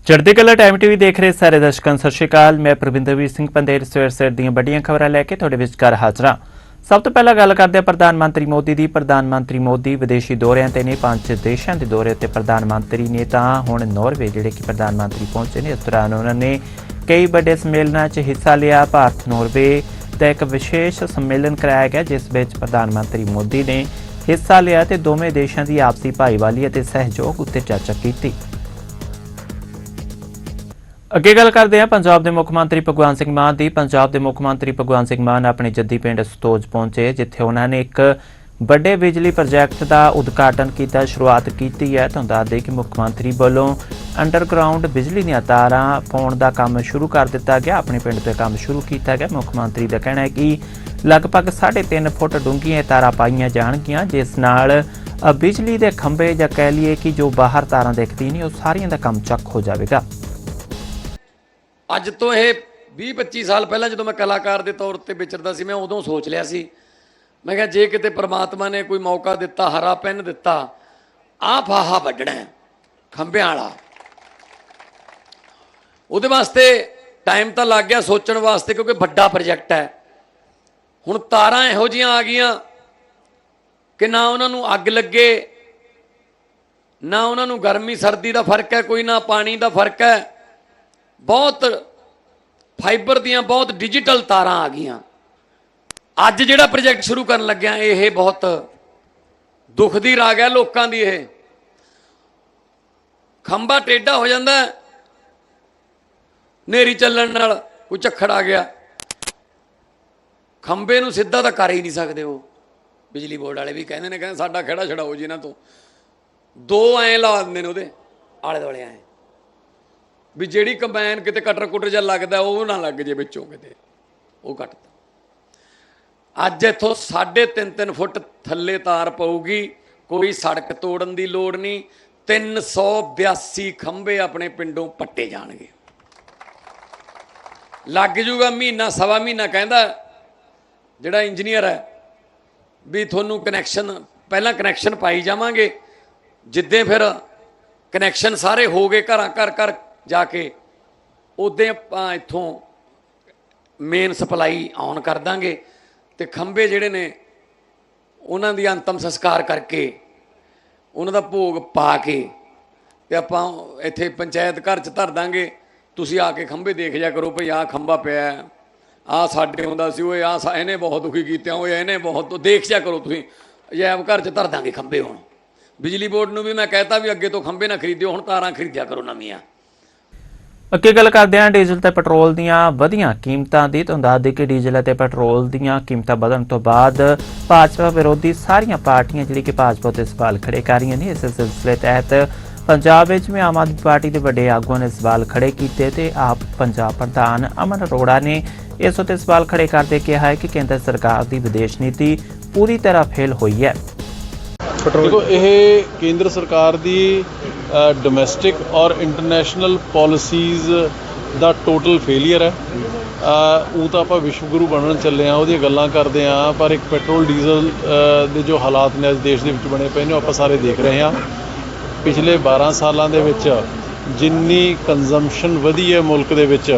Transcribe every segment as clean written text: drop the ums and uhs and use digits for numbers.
चढ़ती कला time TV देख रहे सारे दर्शकों सत श्री अकाल। मैं प्रविंदरवीर सिंह पंदेर सवेर सवेर ਦੀਆਂ ਵੱਡੀਆਂ ਖਬਰਾਂ ਲੈ ਕੇ ਤੁਹਾਡੇ ਵਿਚਕਾਰ ਹਾਜ਼ਰ ਹਾਂ। ਸਭ ਤੋਂ ਪਹਿਲਾਂ ਗੱਲ ਕਰਦੇ ਹਾਂ ਪ੍ਰਧਾਨ ਮੰਤਰੀ ਮੋਦੀ ਦੀ। ਪ੍ਰਧਾਨ ਮੰਤਰੀ ਮੋਦੀ ਵਿਦੇਸ਼ੀ ਦੌਰਿਆਂ ਤੇ ਨੇ। 5 ਦੇਸ਼ਾਂ ਦੇ ਦੌਰੇ ਤੇ ਪ੍ਰਧਾਨ ਮੰਤਰੀ ਨੇ ਤਾਂ ਹੁਣ ਨਾਰਵੇ ਜਿਹੜੇ ਕਿ ਪ੍ਰਧਾਨ ਮੰਤਰੀ ਪਹੁੰਚੇ ਨੇ। ਇਸ ਦੌਰਾਨ ਉਹਨਾਂ ਨੇ ਕਈ ਵੱਡੇ ਸੰਮੇਲਨਾਂ 'ਚ ਹਿੱਸਾ ਲਿਆ। ਭਾਰਤ ਨਾਰਵੇ ਦਾ ਇੱਕ ਵਿਸ਼ੇਸ਼ ਸੰਮੇਲਨ ਕਰਾਇਆ ਗਿਆ ਜਿਸ ਵਿੱਚ ਪ੍ਰਧਾਨ ਮੰਤਰੀ ਮੋਦੀ ਨੇ ਹਿੱਸਾ ਲਿਆ ਤੇ ਦੋਵੇਂ ਦੇਸ਼ਾਂ ਦੀ ਆਪਸੀ ਭਾਈਵਾਲੀ ਅਤੇ ਸਹਿਯੋਗ ਉੱਤੇ ਚਰਚਾ ਕੀਤੀ। ਅੱਗੇ ਗੱਲ ਕਰਦੇ ਹਾਂ ਪੰਜਾਬ ਦੇ ਮੁੱਖ ਮੰਤਰੀ ਭਗਵੰਤ ਸਿੰਘ ਮਾਨ ਦੀ। ਪੰਜਾਬ ਦੇ ਮੁੱਖ ਮੰਤਰੀ ਭਗਵੰਤ ਸਿੰਘ ਮਾਨ ਆਪਣੇ ਜੱਦੀ ਪਿੰਡ ਸਤੋਜ ਪਹੁੰਚੇ ਜਿੱਥੇ ਉਹਨਾਂ ਨੇ ਇੱਕ ਵੱਡੇ ਬਿਜਲੀ ਪ੍ਰੋਜੈਕਟ ਦਾ ਉਦਘਾਟਨ ਕੀਤਾ, ਸ਼ੁਰੂਆਤ ਕੀਤੀ ਹੈ। ਤੁਹਾਨੂੰ ਦੱਸ ਦੇਈਏ ਕਿ ਮੁੱਖ ਮੰਤਰੀ ਵੱਲੋਂ ਅੰਡਰਗਰਾਊਂਡ ਬਿਜਲੀ ਦੀਆਂ ਤਾਰਾਂ ਪਾਉਣ ਦਾ ਕੰਮ ਸ਼ੁਰੂ ਕਰ ਦਿੱਤਾ ਗਿਆ। ਆਪਣੇ ਪਿੰਡ ਤੋਂ ਕੰਮ ਸ਼ੁਰੂ ਕੀਤਾ ਗਿਆ। ਮੁੱਖ ਮੰਤਰੀ ਦਾ ਕਹਿਣਾ ਹੈ ਕਿ ਲਗਭਗ 3.5 ਫੁੱਟ ਡੂੰਘੀਆਂ ਤਾਰਾਂ ਪਾਈਆਂ ਜਾਣਗੀਆਂ ਜਿਸ ਨਾਲ ਬਿਜਲੀ ਦੇ ਖੰਭੇ ਜਾਂ ਕਹਿ ਲਈਏ ਕਿ ਜੋ ਬਾਹਰ ਤਾਰਾਂ ਦਿਖਦੀ ਨਹੀਂ ਉਹ ਸਾਰੀਆਂ ਦਾ ਕੰਮ ਚੱਕ ਹੋ ਜਾਵੇਗਾ। ਅੱਜ ਤੋਂ ਇਹ 20-25 ਸਾਲ ਪਹਿਲਾਂ ਜਦੋਂ ਮੈਂ ਕਲਾਕਾਰ ਦੇ ਤੌਰ ਤੇ ਵਿਚਰਦਾ ਸੀ ਮੈਂ ਉਦੋਂ ਸੋਚ ਲਿਆ ਸੀ, ਮੈਂ ਕਿਹਾ ਜੇ ਕਿਤੇ ਪ੍ਰਮਾਤਮਾ ਨੇ ਕੋਈ ਮੌਕਾ ਦਿੱਤਾ, ਹਰਾ ਪੈਨ ਦਿੱਤਾ, ਆਹ ਫਾਹਾ ਵੱਢਣਾ ਖੰਭਿਆਂ ਵਾਲਾ। ਉਹਦੇ ਵਾਸਤੇ ਟਾਈਮ ਤਾਂ ਲੱਗ ਗਿਆ ਸੋਚਣ ਵਾਸਤੇ ਕਿਉਂਕਿ ਵੱਡਾ ਪ੍ਰੋਜੈਕਟ ਹੈ। ਹੁਣ ਤਾਰਾਂ ਇਹੋ ਜਿਹੀਆਂ ਆ ਗਈਆਂ ਕਿ ਨਾ ਉਹਨਾਂ ਨੂੰ ਅੱਗ ਲੱਗੇ, ਨਾ ਉਹਨਾਂ ਨੂੰ ਗਰਮੀ ਸਰਦੀ ਦਾ ਫਰਕ ਹੈ, ਕੋਈ ਨਾ ਪਾਣੀ ਦਾ ਫਰਕ ਹੈ। ਬਹੁਤ ਫਾਈਬਰ ਦੀਆਂ ਬਹੁਤ ਡਿਜੀਟਲ ਤਾਰਾਂ ਆ ਗਈਆਂ। ਅੱਜ ਜਿਹੜਾ ਪ੍ਰੋਜੈਕਟ ਸ਼ੁਰੂ ਕਰਨ ਲੱਗਿਆ ਇਹ ਬਹੁਤ ਦੁੱਖ ਦੀ ਰਾਗ ਹੈ ਲੋਕਾਂ ਦੀ। ਇਹ ਖੰਭਾ ਟੇਢਾ ਹੋ ਜਾਂਦਾ, ਹਨੇਰੀ ਚੱਲਣ ਨਾਲ ਕੋਈ ਝੱਖੜ ਆ ਗਿਆ, ਖੰਭੇ ਨੂੰ ਸਿੱਧਾ ਤਾਂ ਕਰ ਹੀ ਨਹੀਂ ਸਕਦੇ। ਉਹ ਬਿਜਲੀ ਬੋਰਡ ਵਾਲੇ ਵੀ ਕਹਿੰਦੇ ਨੇ, ਕਹਿੰਦੇ ਸਾਡਾ ਖਹਿੜਾ ਛਡਾਓ ਜੀ ਇਹਨਾਂ ਤੋਂ। 2 ਐਂ ਲਾ ਦਿੰਦੇ ਨੇ ਉਹਦੇ ਆਲੇ ਦੁਆਲੇ ਐਂ ਵੀ ਜਿਹੜੀ ਕੰਬਾਈਨ ਕਿਤੇ ਕਟਰ ਕੁਟਰ ਜਿਹਾ ਲੱਗਦਾ ਉਹ ਨਾ ਲੱਗ ਜੇ ਵਿੱਚੋਂ ਕਿਤੇ, ਉਹ ਕੱਟਦਾ। ਅੱਜ ਇੱਥੋਂ 3.5 ਫੁੱਟ ਥੱਲੇ ਤਾਰ ਪਊਗੀ, ਕੋਈ ਸੜਕ ਤੋੜਨ ਦੀ ਲੋੜ ਨਹੀਂ। 382 ਖੰਭੇ ਆਪਣੇ ਪਿੰਡੋਂ ਪੱਟੇ ਜਾਣਗੇ। ਲੱਗ ਜੂਗਾ ਮਹੀਨਾ ਸਵਾ ਮਹੀਨਾ। ਕਹਿੰਦਾ ਜਿਹੜਾ ਇੰਜੀਨੀਅਰ ਹੈ ਵੀ ਤੁਹਾਨੂੰ ਕਨੈਕਸ਼ਨ ਪਹਿਲਾਂ ਕਨੈਕਸ਼ਨ ਪਾਈ ਜਾਵਾਂਗੇ, ਜਿੱਦਾਂ ਫਿਰ ਕਨੈਕਸ਼ਨ ਸਾਰੇ ਹੋ ਗਏ ਘਰਾਂ ਘਰ ਜਾ ਕੇ ਉਦੋਂ ਆਪਾਂ ਇੱਥੋਂ ਮੇਨ ਸਪਲਾਈ ਆਨ ਕਰ ਦਾਂਗੇ ਤੇ ਖੰਭੇ ਜਿਹੜੇ ਨੇ ਉਹਨਾਂ ਦੀ ਅੰਤਮ ਸੰਸਕਾਰ ਕਰਕੇ ਉਹਨਾਂ ਦਾ ਭੋਗ ਪਾ ਕੇ ਤੇ ਆਪਾਂ ਇੱਥੇ ਪੰਚਾਇਤ ਘਰ 'ਚ ਧਰ ਦਾਂਗੇ। ਤੁਸੀਂ ਆ ਕੇ ਖੰਭੇ ਦੇਖ ਜਾ ਕਰੋ ਭਈ ਆਹ ਖੰਭਾ ਪਿਆ, ਆਹ ਸਾਡੇ ਹੁੰਦਾ ਸੀ, ਓਏ ਆਹ ਇਹਨੇ ਬਹੁਤ ਦੁਖੀ ਕੀਤੇ, ਓਏ ਇਹਨੇ ਬਹੁਤ, ਦੇਖ ਜਾ ਕਰੋ ਤੁਸੀਂ। ਅਜਾਇਬ ਘਰ 'ਚ ਧਰ ਦਾਂਗੇ ਖੰਭੇ। ਹੁਣ ਬਿਜਲੀ ਬੋਰਡ ਨੂੰ ਵੀ ਮੈਂ ਕਹਿਤਾ ਵੀ ਅੱਗੇ ਤੋਂ ਖੰਭੇ ਨਾ ਖਰੀਦਿਓ, ਹੁਣ ਤਾਰਾਂ ਖਰੀਦਿਆ ਕਰੋ ਨਵੀਆਂ। ਅੱਗੇ ਗੱਲ ਕਰਦੇ ਹਾਂ ਡੀਜ਼ਲ ਤੇ ਪੈਟਰੋਲ ਦੀਆਂ ਵਧੀਆਂ ਕੀਮਤਾਂ ਦੀ। ਤੁਹਾਨੂੰ ਦੱਸ ਦੇਈਏ ਕਿ ਡੀਜ਼ਲ ਅਤੇ ਪੈਟਰੋਲ ਦੀਆਂ ਕੀਮਤਾਂ ਵਧਣ ਤੋਂ ਬਾਅਦ ਭਾਜਪਾ ਵਿਰੋਧੀ ਸਾਰੀਆਂ ਪਾਰਟੀਆਂ ਜਿਹੜੀ ਕਿ ਭਾਜਪਾ ਉੱਤੇ ਸਵਾਲ ਖੜੇ ਕਰ ਰਹੀਆਂ ਨੇ। ਇਸ ਸਿਲਸਿਲੇ ਤਹਿਤ ਪੰਜਾਬ ਵਿੱਚ ਵੀ ਆਮ ਆਦਮੀ ਪਾਰਟੀ ਦੇ ਵੱਡੇ ਆਗੂਆਂ ਨੇ ਸਵਾਲ ਖੜੇ ਕੀਤੇ ਤੇ ਆਪ ਪੰਜਾਬ ਪ੍ਰਧਾਨ ਅਮਨ ਅਰੋੜਾ ਨੇ ਇਸ ਉੱਤੇ ਸਵਾਲ ਖੜੇ ਕਰਦੇ ਕਿਹਾ ਹੈ ਕਿ ਕੇਂਦਰ ਸਰਕਾਰ ਦੀ ਵਿਦੇਸ਼ ਨੀਤੀ ਪੂਰੀ ਤਰ੍ਹਾਂ ਫੇਲ ਹੋਈ ਹੈ। देखो ये केंद्र सरकार दी डोमैसटिक और इंटरनेशनल पॉलिसीज़ दा टोटल फेलियर है। ਉਹ ਤਾਂ ਆਪਾਂ ਵਿਸ਼ਵ ਗੁਰੂ ਬਣਨ ਚੱਲੇ ਹਾਂ, ਉਹਦੀਆਂ ਗੱਲਾਂ ਕਰਦੇ ਹਾਂ, ਪਰ ਇੱਕ ਪੈਟਰੋਲ ਡੀਜ਼ਲ ਦੇ ਜੋ ਹਾਲਾਤ ਨੇ ਅੱਜ ਦੇਸ਼ ਦੇ ਵਿੱਚ ਬਣੇ ਪਏ ਨੇ ਆਪਾਂ ਸਾਰੇ ਦੇਖ ਰਹੇ ਹਾਂ। ਪਿਛਲੇ 12 ਸਾਲਾਂ ਦੇ ਵਿੱਚ ਜਿੰਨੀ ਕੰਜ਼ੰਪਸ਼ਨ ਵਧੀ ਹੈ ਮੁਲਕ ਦੇ ਵਿੱਚ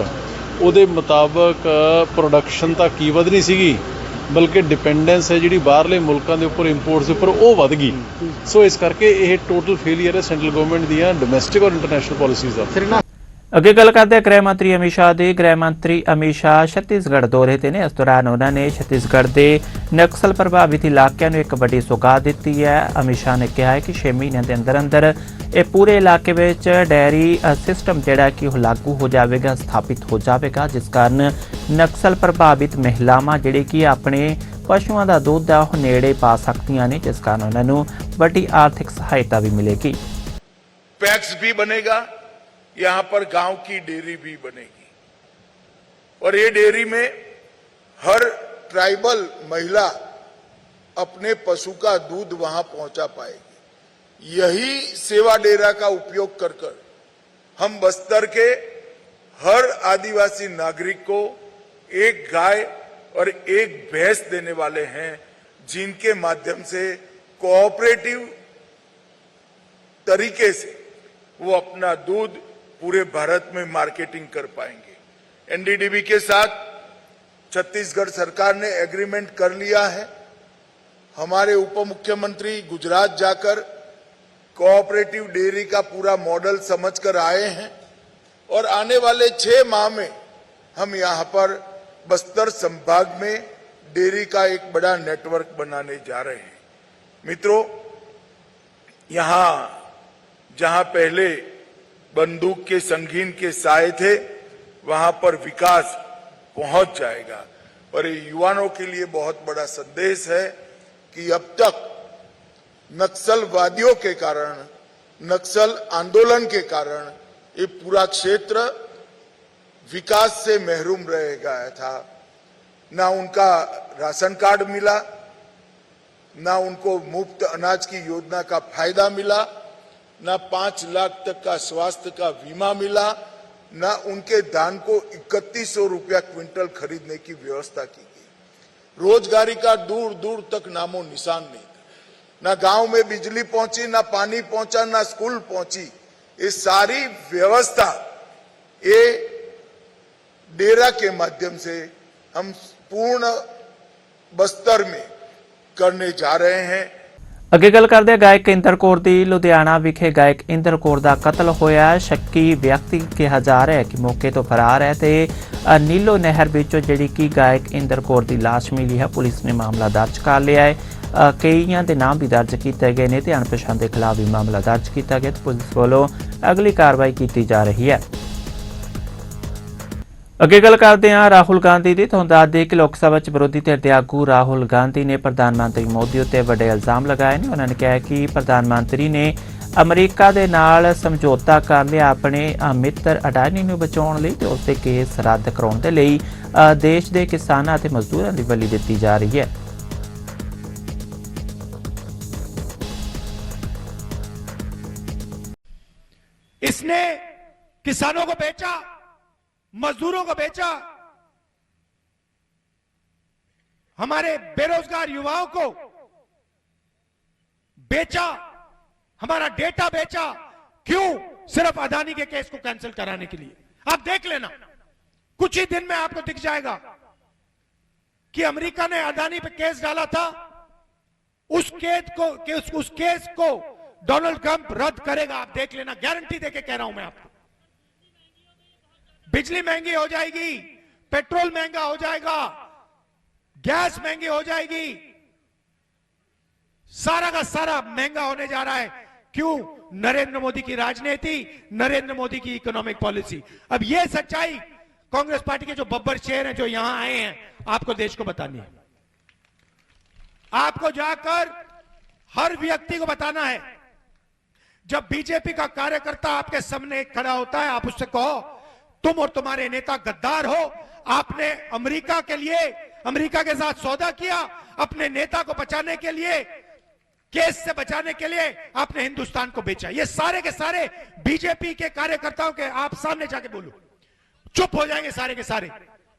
ਉਹਦੇ ਮੁਤਾਬਕ ਪ੍ਰੋਡਕਸ਼ਨ ਤਾਂ ਕੀ ਵਧਣੀ ਸੀਗੀ, ਬਲਕਿ ਡਿਪੈਂਡੈਂਸ ਹੈ ਜਿਹੜੀ ਬਾਹਰਲੇ ਮੁਲਕਾਂ ਦੇ ਉੱਪਰ ਇੰਪੋਰਟਸ ਦੇ ਉੱਪਰ ਉਹ ਵੱਧ ਗਈ। ਸੋ ਇਸ ਕਰਕੇ ਇਹ ਟੋਟਲ ਫੇਲੀਅਰ ਹੈ ਸੈਂਟਰਲ ਗਵਰਨਮੈਂਟ ਦੀਆਂ ਡੋਮੈਸਟਿਕ ਔਰ ਇੰਟਰਨੈਸ਼ਨਲ ਪਾਲਿਸੀਜ਼ ਦਾ। ਅੱਗੇ ਗੱਲ ਕਰਦੇ ਹਾਂ ਗ੍ਰਹਿ ਮੰਤਰੀ ਅਮਿਤ ਸ਼ਾਹ ਦੀ। ਗ੍ਰਹਿ ਮੰਤਰੀ ਅਮਿਤ ਸ਼ਾਹ ਛੱਤੀਸਗੜ੍ਹ ਦੌਰੇ ਤੇ ਨੇ। ਇਸ ਦੌਰਾਨ ਉਹਨਾਂ ਨੇ ਛੱਤੀਸਗੜ੍ਹ ਦੇ ਨਕਸਲ ਪ੍ਰਭਾਵਿਤ ਇਲਾਕਿਆਂ ਨੂੰ ਇੱਕ ਵੱਡੀ ਸੌਗਾਤ ਦਿੱਤੀ ਹੈ। ਅਮਿਤ ਸ਼ਾਹ ਨੇ ਕਿਹਾ ਹੈ ਕਿ 6 ਮਹੀਨਿਆਂ ਦੇ ਅੰਦਰ ਅੰਦਰ ਇਹ ਪੂਰੇ ਇਲਾਕੇ ਵਿੱਚ ਡੈਰੀ ਸਿਸਟਮ ਜਿਹੜਾ ਕਿ ਉਹ ਲਾਗੂ ਹੋ ਜਾਵੇਗਾ, ਸਥਾਪਿਤ ਹੋ ਜਾਵੇਗਾ, ਜਿਸ ਕਾਰਨ ਨਕਸਲ ਪ੍ਰਭਾਵਿਤ ਮਹਿਲਾਵਾਂ ਜਿਹੜੇ ਕਿ ਆਪਣੇ ਪਸ਼ੂਆਂ ਦਾ ਦੁੱਧ ਆ ਉਹ ਨੇੜੇ ਪਾ ਸਕਦੀਆਂ ਨੇ, ਜਿਸ ਕਾਰਨ ਉਹਨਾਂ ਨੂੰ ਵੱਡੀ ਆਰਥਿਕ ਸਹਾਇਤਾ ਵੀ ਮਿਲੇਗੀ। पैक्स भी बनेगा, यहां पर गांव की डेयरी भी बनेगी और ये डेयरी में हर ट्राइबल महिला अपने पशु का दूध वहां पहुंचा पाएगी। यही सेवा डेरा का उपयोग कर हम बस्तर के हर आदिवासी नागरिक को एक गाय और एक भैंस देने वाले हैं, जिनके माध्यम से कोऑपरेटिव तरीके से वो अपना दूध पूरे भारत में मार्केटिंग कर पाएंगे। एनडीडीबी के साथ छत्तीसगढ़ सरकार ने एग्रीमेंट कर लिया है। हमारे उप मुख्यमंत्री गुजरात जाकर कोऑपरेटिव डेयरी का पूरा मॉडल समझकर आए हैं और आने वाले 6 माह में हम यहां पर बस्तर संभाग में डेयरी का एक बड़ा नेटवर्क बनाने जा रहे हैं। मित्रों, यहां जहां पहले बंदूक के संगीन के साए थे, वहां पर विकास पहुंच जाएगा। और ये युवाओं के लिए बहुत बड़ा संदेश है कि अब तक नक्सलवादियों के कारण, नक्सल आंदोलन के कारण ये पूरा क्षेत्र विकास से महरूम रह गया था। ना उनका राशन कार्ड मिला, ना उनको मुफ्त अनाज की योजना का फायदा मिला, ना 5 लाख तक का स्वास्थ्य का बीमा मिला, ना उनके धान को 3100 रुपया क्विंटल खरीदने की व्यवस्था की गई। रोजगारी का दूर दूर तक नामो निशान नहीं था। ना गांव में बिजली पहुंची, ना पानी पहुंचा, ना स्कूल पहुंची। ये सारी व्यवस्था ये डेरा के माध्यम से हम पूर्ण बस्तर में करने जा रहे हैं। ਅੱਗੇ ਗੱਲ ਕਰਦੇ ਹਾਂ ਗਾਇਕ ਇੰਦਰ ਕੌਰ ਦੀ। ਲੁਧਿਆਣਾ ਵਿਖੇ ਗਾਇਕ ਇੰਦਰ ਕੌਰ ਦਾ ਕਤਲ ਹੋਇਆ। ਸ਼ੱਕੀ ਵਿਅਕਤੀ ਕਿਹਾ ਜਾ ਰਿਹਾ ਹੈ ਕਿ ਮੌਕੇ ਤੋਂ ਫਰਾਰ ਹੈ ਤੇ ਨੀਲੋ ਨਹਿਰ ਵਿੱਚੋਂ ਜਿਹੜੀ ਕਿ ਗਾਇਕ ਇੰਦਰ ਕੌਰ ਦੀ ਲਾਸ਼ ਮਿਲੀ ਹੈ। ਪੁਲਿਸ ਨੇ ਮਾਮਲਾ ਦਰਜ ਕਰ ਲਿਆ ਹੈ। ਕਈਆਂ ਦੇ ਨਾਮ ਵੀ ਦਰਜ ਕੀਤੇ ਗਏ ਨੇ ਤੇ ਅਣਪਛਾਣ ਦੇ ਖਿਲਾਫ ਵੀ ਮਾਮਲਾ ਦਰਜ ਕੀਤਾ ਗਿਆ ਤੇ ਪੁਲਿਸ ਵੱਲੋਂ ਅਗਲੀ ਕਾਰਵਾਈ ਕੀਤੀ ਜਾ ਰਹੀ ਹੈ। ਅੱਗੇ ਗੱਲ ਕਰਦੇ ਹਾਂ ਰਾਹੁਲ ਗਾਂਧੀ ਦੀ। ਤੁਹਾਨੂੰ ਦੱਸ ਦਈਏ ਕਿ ਲੋਕ ਸਭਾ 'ਚ ਵਿਰੋਧੀ ਧਿਰ ਦੇ ਆਗੂ ਰਾਹੁਲ ਗਾਂਧੀ ਨੇ ਪ੍ਰਧਾਨ ਮੰਤਰੀ ਮੋਦੀ ਉੱਤੇ ਵੱਡੇ ਇਲਜ਼ਾਮ ਲਗਾਏ ਨੇ। ਉਹਨਾਂ ਨੇ ਕਿਹਾ ਕਿ ਪ੍ਰਧਾਨ ਮੰਤਰੀ ਨੇ ਅਮਰੀਕਾ ਦੇ ਨਾਲ ਸਮਝੌਤਾ ਕਰ ਲਿਆ ਆਪਣੇ ਮਿੱਤਰ ਅਡਾਨੀ ਨੂੰ ਬਚਾਉਣ ਲਈ ਤੇ ਉਸ ਦੇ ਕੇਸ ਰੱਦ ਕਰਾਉਣ ਦੇ ਲਈ ਦੇਸ਼ ਦੇ ਕਿਸਾਨਾਂ ਅਤੇ ਮਜ਼ਦੂਰਾਂ ਦੀ ਬਲੀ ਦਿੱਤੀ ਜਾ ਰਹੀ ਹੈ। इसने किसानों को बेचा, मजदूरों को बेचा, हमारे बेरोजगार युवाओं को बेचा, हमारा डेटा बेचा। क्यों? सिर्फ अदानी के केस को कैंसिल कराने के लिए। आप देख लेना, कुछ ही दिन में आपको दिख जाएगा कि अमेरिका ने अदानी पे केस डाला था। उस केस को डोनाल्ड ट्रंप रद्द करेगा। आप देख लेना, गारंटी देके कह रहा हूं मैं आपको। बिजली महंगी हो जाएगी, पेट्रोल महंगा हो जाएगा, गैस महंगी हो जाएगी, सारा का सारा महंगा होने जा रहा है। क्यों? नरेंद्र मोदी की राजनीति, नरेंद्र मोदी की इकोनॉमिक पॉलिसी। अब यह सच्चाई कांग्रेस पार्टी के जो बब्बर शेर हैं जो यहां आए हैं, आपको देश को बतानी है। आपको जाकर हर व्यक्ति को बताना है। जब बीजेपी का कार्यकर्ता आपके सामने खड़ा होता है, आप उससे कहो तुम और तुम्हारे नेता गद्दार हो। आपने अमेरिका के लिए, अमेरिका के साथ सौदा किया, अपने नेता को बचाने के लिए, केस से बचाने के लिए आपने हिंदुस्तान को बेचा। ये सारे के सारे बीजेपी के कार्यकर्ताओं के आप सामने जाके बोलो, चुप हो जाएंगे सारे के सारे,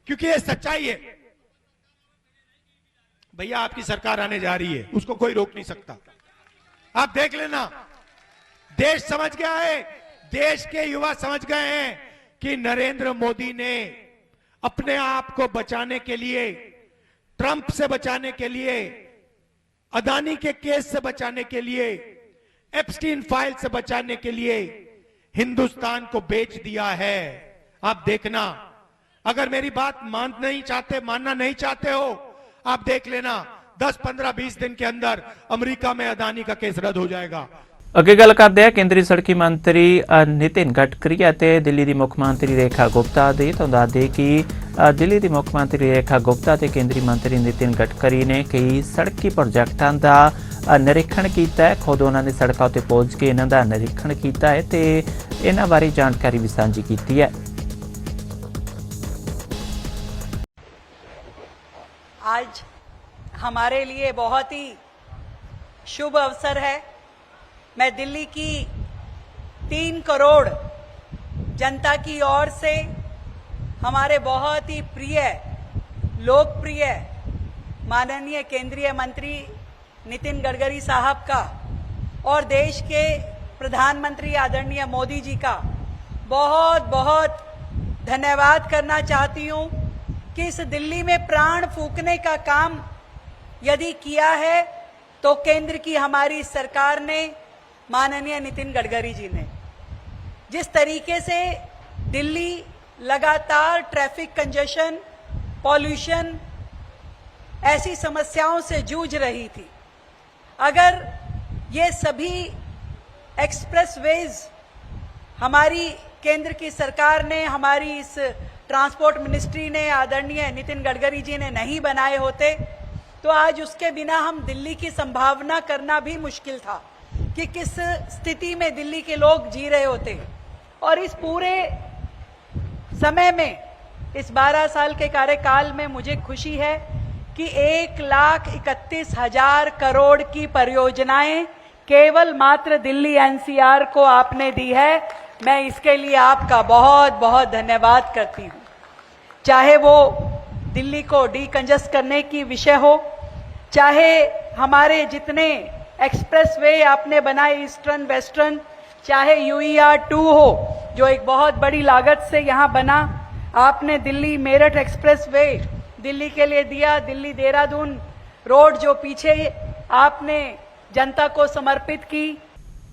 क्योंकि ये सच्चाई है। भैया आपकी सरकार आने जा रही है, उसको कोई रोक नहीं सकता। आप देख लेना, देश समझ गया है, देश के युवा समझ गए हैं कि नरेंद्र मोदी ने अपने आप को बचाने के लिए, ट्रंप से बचाने के लिए, अदानी के केस से बचाने के लिए, एप्स्टीन फाइल से बचाने के लिए हिंदुस्तान को बेच दिया है। आप देखना, अगर मेरी बात मानना नहीं चाहते हो, आप देख लेना 10, 15, 20 दिन के अंदर अमेरिका में अदानी का केस रद्द हो जाएगा। ਅੱਗੇ ਗੱਲ ਕਰਦੇ ਹਾਂ ਕੇਂਦਰੀ ਸੜਕੀ ਮੰਤਰੀ ਨਿਤਿਨ ਗਡਕਰੀ ਅਤੇ ਦਿੱਲੀ ਦੀ ਮੁੱਖ ਮੰਤਰੀ ਰੇਖਾ ਗੁਪਤਾ ਦੀ। ਤੁਹਾਨੂੰ ਦੱਸ ਦਈਏ ਕਿ ਦਿੱਲੀ ਦੀ ਮੁੱਖ ਮੰਤਰੀ ਰੇਖਾ ਗੁਪਤਾ ਅਤੇ ਕੇਂਦਰੀ ਮੰਤਰੀ ਨਿਤਿਨ ਗਡਕਰੀ ਨੇ ਕਈ ਸੜਕੀ ਪ੍ਰੋਜੈਕਟਾਂ ਦਾ ਨਿਰੀਖਣ ਕੀਤਾ ਹੈ। ਖੁਦ ਉਹਨਾਂ ਨੇ ਸੜਕਾਂ ਉੱਤੇ ਪਹੁੰਚ ਕੇ ਇਹਨਾਂ ਦਾ ਨਿਰੀਖਣ ਕੀਤਾ ਹੈ ਤੇ ਇਹਨਾਂ ਬਾਰੇ ਜਾਣਕਾਰੀ ਵੀ ਸਾਂਝੀ ਕੀਤੀ ਹੈ। आज हमारे लिए बहुत ही शुभ अवसर है। मैं दिल्ली की 3 करोड़ जनता की ओर से हमारे बहुत ही प्रिय, लोकप्रिय माननीय केंद्रीय मंत्री नितिन गडकरी साहब का और देश के प्रधानमंत्री आदरणीय मोदी जी का बहुत बहुत धन्यवाद करना चाहती हूं कि इस दिल्ली में प्राण फूंकने का काम यदि किया है तो केंद्र की हमारी सरकार ने, माननीय नितिन गडकरी जी ने। जिस तरीके से दिल्ली लगातार ट्रैफिक कंजेशन, पॉल्यूशन, ऐसी समस्याओं से जूझ रही थी, अगर ये सभी एक्सप्रेसवेज हमारी केंद्र की सरकार ने, हमारी इस ट्रांसपोर्ट मिनिस्ट्री ने, आदरणीय नितिन गडकरी जी ने नहीं बनाए होते तो आज उसके बिना हम दिल्ली की संभावना करना भी मुश्किल था कि किस स्थिति में दिल्ली के लोग जी रहे होते। और इस पूरे समय में, इस 12 साल के कार्यकाल में मुझे खुशी है कि 1,31,000 करोड़ की परियोजनाएं केवल मात्र दिल्ली एनसीआर को आपने दी है। मैं इसके लिए आपका बहुत बहुत धन्यवाद करती हूं। चाहे वो दिल्ली को डीकंजस्ट करने की विषय हो, चाहे हमारे जितने एक्सप्रेसवे आपने बनाए ईस्टर्न वेस्टर्न, चाहे UER 2 हो जो एक बहुत बड़ी लागत से यहां बना, आपने दिल्ली मेरठ एक्सप्रेसवे दिल्ली के लिए दिया, दिल्ली देहरादून रोड जो पीछे आपने जनता को समर्पित की।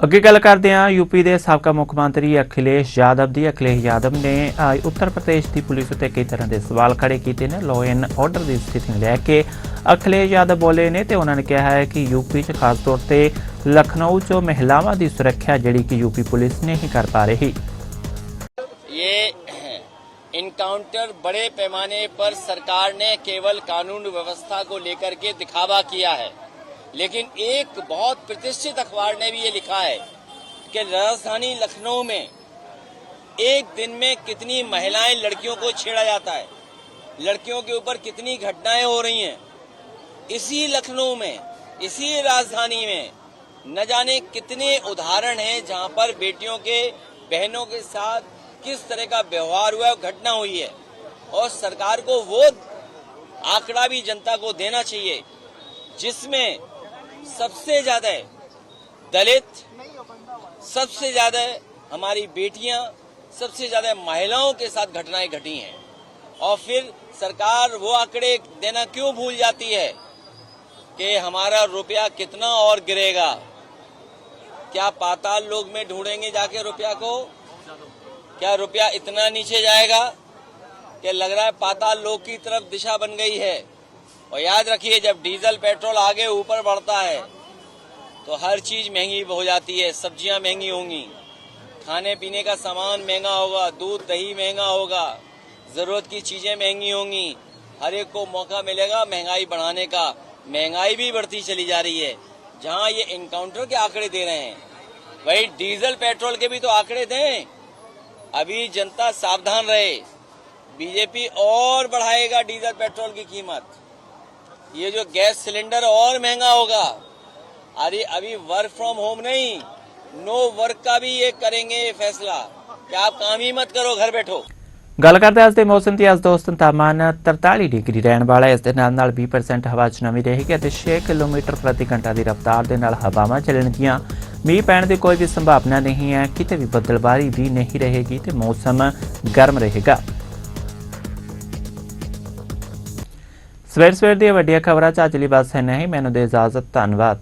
ਅੱਗੇ ਗੱਲ ਕਰਦੇ ਹਾਂ यूपी ਦੇ ਸਾਬਕਾ ਮੁੱਖ ਮੰਤਰੀ ਅਖਿਲੇਸ਼ ਯਾਦਵ ਦੀ। ਅਖਿਲੇਸ਼ ਯਾਦਵ ਨੇ ਉੱਤਰ ਪ੍ਰਦੇਸ਼ ਦੀ ਪੁਲਿਸ ਉੱਤੇ ਕਈ ਤਰ੍ਹਾਂ ਦੇ ਸਵਾਲ ਖੜੇ ਕੀਤੇ ਨੇ। ਲਾਅ ਐਂਡ ਆਰਡਰ ਦੀ ਸਥਿਤੀ ਨੂੰ ਲੈ ਕੇ ਅਖਿਲੇਸ਼ ਯਾਦਵ ਬੋਲੇ ਨੇ ਤੇ ਉਹਨਾਂ ਨੇ ਕਿਹਾ ਹੈ ਕਿ यूपी 'ਚ ਖਾਸ ਤੌਰ ਤੇ लखनऊ 'ਚ ਮਹਿਲਾਵਾਂ ਦੀ ਸੁਰੱਖਿਆ ਜਿਹੜੀ ਕਿ यूपी पुलिस नहीं कर पा रही। ये इनकाउंटर बड़े पैमाने पर सरकार ने केवल कानून व्यवस्था को लेकर के दिखावा किया है, लेकिन एक बहुत प्रतिष्ठित अखबार ने भी ये लिखा है कि राजधानी लखनऊ में एक दिन में कितनी महिलाएं, लड़कियों को छेड़ा जाता है, लड़कियों के ऊपर कितनी घटनाएं हो रही हैं। इसी लखनऊ में, इसी राजधानी में न जाने कितने उदाहरण हैं जहां पर बेटियों के, बहनों के साथ किस तरह का व्यवहार हुआ है, घटना हुई है। और सरकार को वो आंकड़ा भी जनता को देना चाहिए जिसमें सबसे ज्यादा दलित, सबसे ज्यादा हमारी बेटियां, सबसे ज्यादा महिलाओं के साथ घटनाएं घटी हैं। और फिर सरकार वो आंकड़े देना क्यों भूल जाती है कि हमारा रुपया कितना और गिरेगा। क्या पाताल लोक में ढूंढेंगे जाके रुपया को? क्या रुपया इतना नीचे जाएगा कि लग रहा है पाताल लोक की तरफ दिशा बन गई है। और याद रखिए, जब डीजल पेट्रोल आगे ऊपर बढ़ता है तो हर चीज महंगी हो जाती है। सब्जियां महंगी होंगी, खाने पीने का सामान महंगा होगा, दूध दही महंगा होगा, जरूरत की चीजें महंगी होंगी। हर एक को मौका मिलेगा महंगाई बढ़ाने का। महंगाई भी बढ़ती चली जा रही है। जहां ये इनकाउंटर के आंकड़े दे रहे हैं, वही डीजल पेट्रोल के भी तो आंकड़े दें। अभी जनता सावधान रहे, बीजेपी और बढ़ाएगा डीजल पेट्रोल की कीमत। ये जो गैस सिलेंडर और महंगा होगा। अरे अभी वर्क फ्रॉम होम नहीं, नो वर्क का भी ये करेंगे फैसला कि आप काम ही मत करो, घर बैठो। ਗੱਲ ਕਰਦੇ ਅੱਜ ਦੇ ਮੌਸਮ ਦੀ। ਅੱਜ ਦੋਸਤੋ ਤਾਪਮਾਨ 43 ਡਿਗਰੀ ਰਹਿਣ ਵਾਲਾ ਹੈ। ਇਸ ਦੇ ਨਾਲ 20% ਹਵਾ 'ਚ ਨਮੀ ਰਹੇਗੀ ਅਤੇ 6 ਕਿਲੋਮੀਟਰ ਪ੍ਰਤੀ ਘੰਟਾ ਦੀ ਰਫ਼ਤਾਰ ਦੇ ਨਾਲ ਹਵਾਵਾਂ ਚੱਲਣਗੀਆਂ। ਮੀਂਹ ਪੈਣ ਦੀ ਕੋਈ ਵੀ ਸੰਭਾਵਨਾ ਨਹੀਂ ਹੈ। ਕਿਤੇ ਵੀ ਬੱਦਲਬਾਰੀ ਵੀ ਨਹੀਂ ਰਹੇਗੀ ਤੇ ਮੌਸਮ ਗਰਮ ਰਹੇਗਾ। ਸਵੇਰ ਦੀਆਂ ਵੱਡੀਆਂ ਖਬਰਾਂ 'ਚ ਅੱਜ ਲਈ ਬਸ ਇੰਨਾ ਹੀ। ਮੈਨੂੰ ਦੇ ਇਜਾਜ਼ਤ। ਧੰਨਵਾਦ।